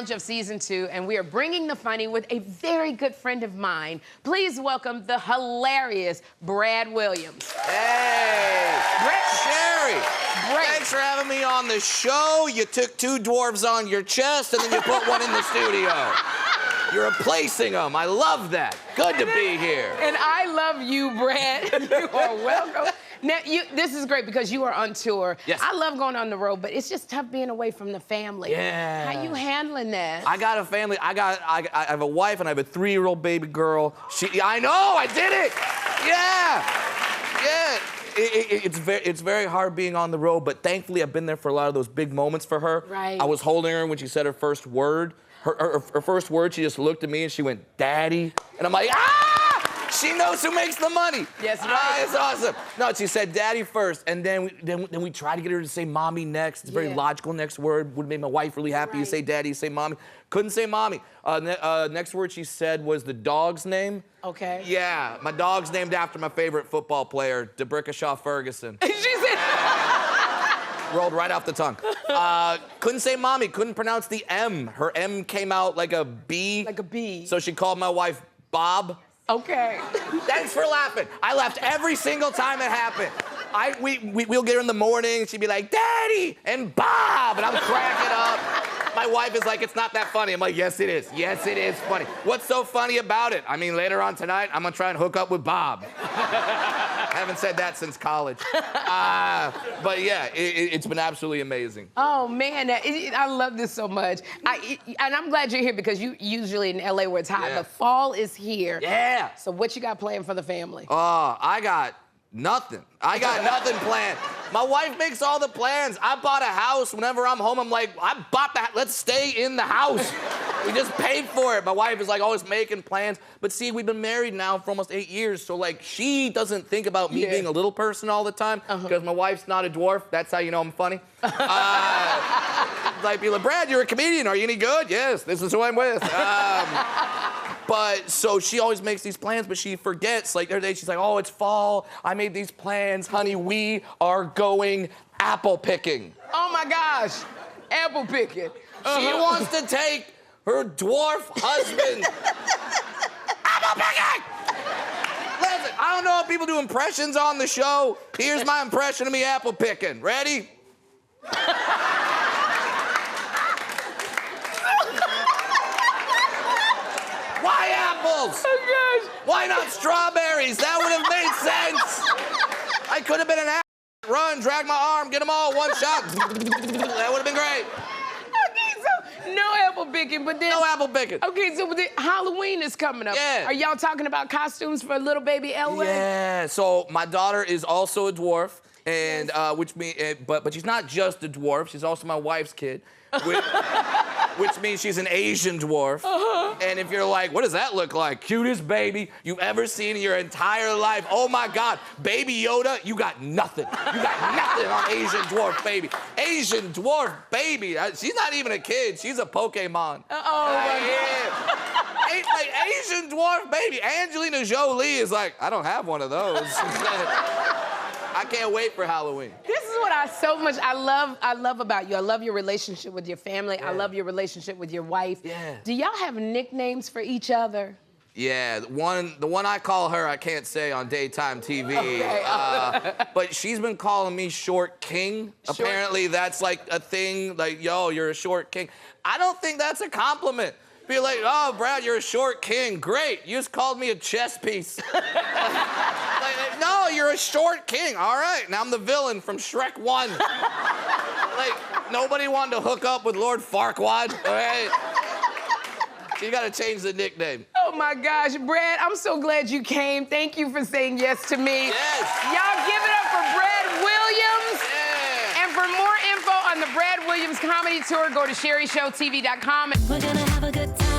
challenge of season 2, and we are bringing the funny with a very good friend of mine. Please welcome the hilarious Brad Williams. Hey, Sherri. Thanks for having me on the show. You took 2 dwarves on your chest and then you put one in the studio. You're replacing them. I love that. Good to be here. And I love you, Brad. You are welcome. Now, this is great because you are on tour. Yes. I love going on the road, but it's just tough being away from the family. Yeah. How you handling that? I got a family. I have a wife and I have a 3-year-old baby girl. I know, I did it. Yeah. It's very hard being on the road, but thankfully I've been there for a lot of those big moments for her. Right. I was holding her when she said her first word. Her first word, she just looked at me and she went, "Daddy," and I'm like, ah! She knows who makes the money. Yes, right. Ah, it's awesome. No, she said daddy first, and then we tried to get her to say mommy next. It's a very logical next word. Would make my wife really happy. You say daddy, you say mommy. Couldn't say mommy. Next word she said was the dog's name. Okay. Yeah, my dog's named after my favorite football player, DeBrickashaw Ferguson. She said... Rolled right off the tongue. Couldn't say mommy, couldn't pronounce the M. Her M came out like a B. Like a B. So she called my wife Bob. Okay. Thanks for laughing. I laughed every single time it happened. We'll get her in the morning, she'd be like, "Daddy," and Bob, and I'm cracking up. My wife is like, "It's not that funny." I'm like, "Yes, it is. Yes, it is funny." What's so funny about it? I mean, later on tonight, I'm gonna try and hook up with Bob. I haven't said that since college. But yeah, it's been absolutely amazing. Oh man, I love this so much. And I'm glad you're here because you usually in LA where it's hot. Yeah. The fall is here. Yeah. So what you got planned for the family? I got nothing. I got nothing planned. My wife makes all the plans. I bought a house. Whenever I'm home, I'm like, I bought that. Let's stay in the house. We just paid for it. My wife is like always making plans. But see, we've been married now for almost 8 years. So like, she doesn't think about me being a little person all the time because my wife's not a dwarf. That's how you know I'm funny. Like, be like, "Brad, you're a comedian. Are you any good?" "Yes, this is who I'm with." But so she always makes these plans, but she forgets. Like the other day, she's like, "Oh, it's fall. I made these plans, honey. We are going apple picking." Oh my gosh, apple picking. She wants to take her dwarf husband apple picking. Listen, I don't know if people do impressions on the show. Here's my impression of me apple picking. Ready? Why apples? Oh gosh. Why not strawberries? That would have made sense. I could have been an run, drag my arm, get them all one shot. That would have been great. Okay, so no apple picking, but then... No apple picking. Okay, so Halloween is coming up. Yeah. Are y'all talking about costumes for little baby Elway? Yeah, so my daughter is also a dwarf, and but she's not just a dwarf, she's also my wife's kid. Which means she's an Asian dwarf. And if you're like, what does that look like? Cutest baby you've ever seen in your entire life. Oh my God, Baby Yoda, you got nothing. You got nothing on Asian dwarf baby. Asian dwarf baby. She's not even a kid, she's a Pokemon. Like Asian dwarf baby. Angelina Jolie is like, I don't have one of those. I can't wait for Halloween. This is what I love about you. I love your relationship with your family. I love your relationship with your wife. Yeah. Do y'all have nicknames for each other? Yeah, the one I call her, I can't say on daytime TV. Okay. But she's been calling me Short King. Apparently that's like a thing, like, yo, you're a short king. I don't think that's a compliment. Be like, "Oh, Brad, you're a short king. Great, you just called me a chess piece." Like, no, you're a short king. All right, now I'm the villain from Shrek 1. Like, nobody wanted to hook up with Lord Farquaad, all right? You gotta change the nickname. Oh my gosh, Brad, I'm so glad you came. Thank you for saying yes to me. Yes. Y'all give it up for Brad Williams. Yeah. And for more info on the Brad Williams Comedy Tour, go to SherriShowTV.com. We're gonna have a good time.